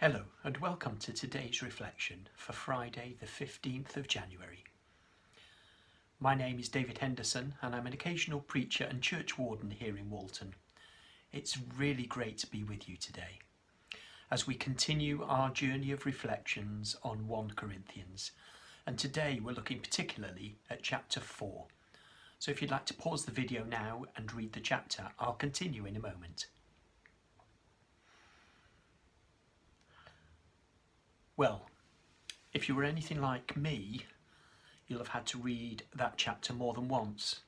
Hello and welcome to today's reflection for Friday the 15th of January. My name is David Henderson and I'm an occasional preacher and church warden here in Walton. It's really great to be with you today as we continue our journey of reflections on 1 Corinthians, and today we're looking particularly at chapter 4. So if you'd like to pause the video now and read the chapter, I'll continue in a moment. Well, if you were anything like me, you'll have had to read that chapter more than once.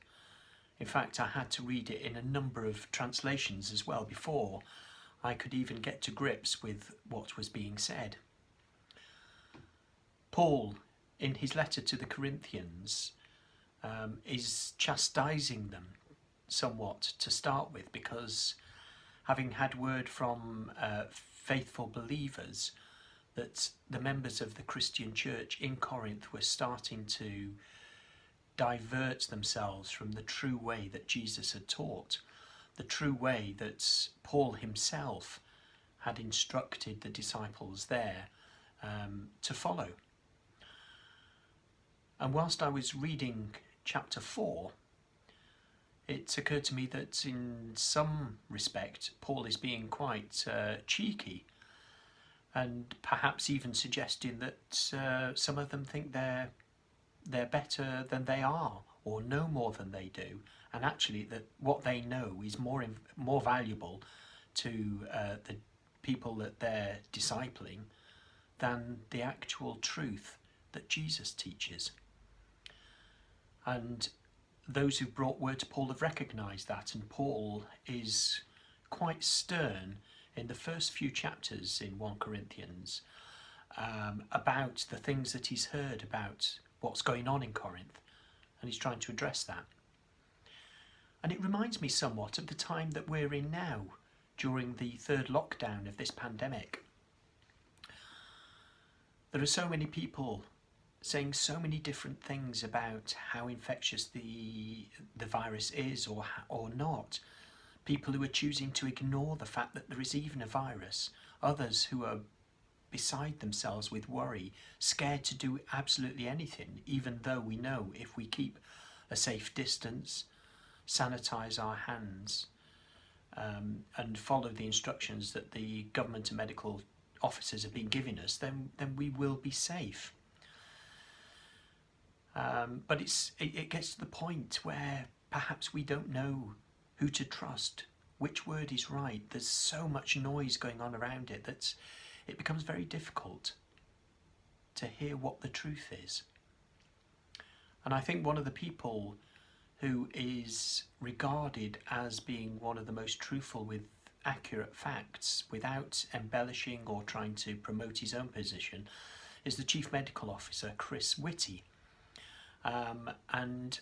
In fact, I had to read it in a number of translations as well before I could even get to grips with what was being said. Paul, in his letter to the Corinthians, is chastising them somewhat to start with, because having had word from faithful believers that the members of the Christian church in Corinth were starting to divert themselves from the true way that Jesus had taught, the true way that Paul himself had instructed the disciples there to follow. And whilst I was reading chapter 4, it occurred to me that in some respect Paul is being quite cheeky, and perhaps even suggesting that some of them think they're better than they are, or know more than they do, and actually that what they know is more valuable to the people that they're discipling than the actual truth that Jesus teaches. And those who brought word to Paul have recognised that, and Paul is quite stern in the first few chapters in 1 Corinthians about the things that he's heard about what's going on in Corinth, and he's trying to address that. And it reminds me somewhat of the time that we're in now during the third lockdown of this pandemic. There are so many people saying so many different things about how infectious the virus is or not. People who are choosing to ignore the fact that there is even a virus. Others who are beside themselves with worry, scared to do absolutely anything, even though we know if we keep a safe distance, sanitize our hands, and follow the instructions that the government and medical officers have been giving us, then we will be safe. But it gets to the point where perhaps we don't know who to trust, which word is right. There's so much noise going on around it that it becomes very difficult to hear what the truth is. And I think one of the people who is regarded as being one of the most truthful with accurate facts without embellishing or trying to promote his own position is the Chief Medical Officer, Chris Whitty. And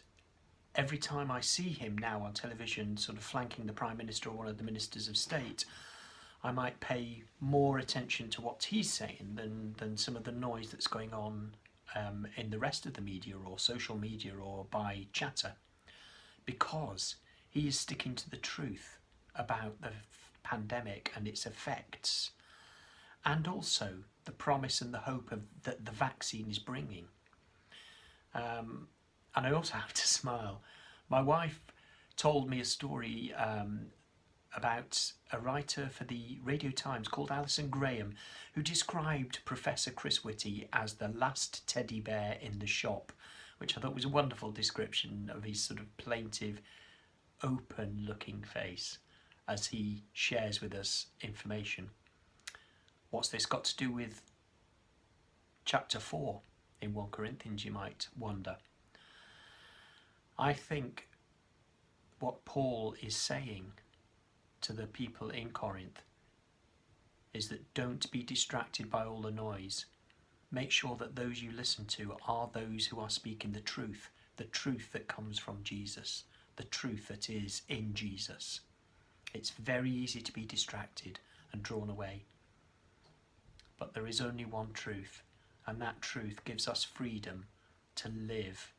every time I see him now on television sort of flanking the Prime Minister or one of the Ministers of State, I might pay more attention to what he's saying than some of the noise that's going on in the rest of the media or social media or by chatter, because he is sticking to the truth about the pandemic and its effects, and also the promise and the hope that the vaccine is bringing. And I also have to smile. My wife told me a story about a writer for the Radio Times called Alison Graham, who described Professor Chris Whitty as the last teddy bear in the shop, which I thought was a wonderful description of his sort of plaintive, open-looking face as he shares with us information. What's this got to do with chapter 4 in 1 Corinthians, you might wonder? I think what Paul is saying to the people in Corinth is that don't be distracted by all the noise. Make sure that those you listen to are those who are speaking the truth that comes from Jesus, the truth that is in Jesus. It's very easy to be distracted and drawn away. But there is only one truth, and that truth gives us freedom to live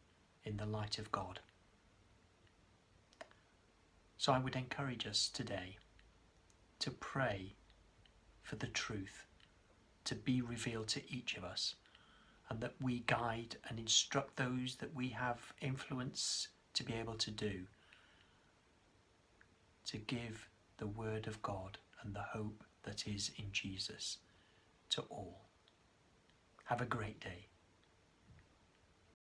in the light of God. So I would encourage us today to pray for the truth, to be revealed to each of us, and that we guide and instruct those that we have influence to be able to do, to give the word of God and the hope that is in Jesus to all. Have a great day.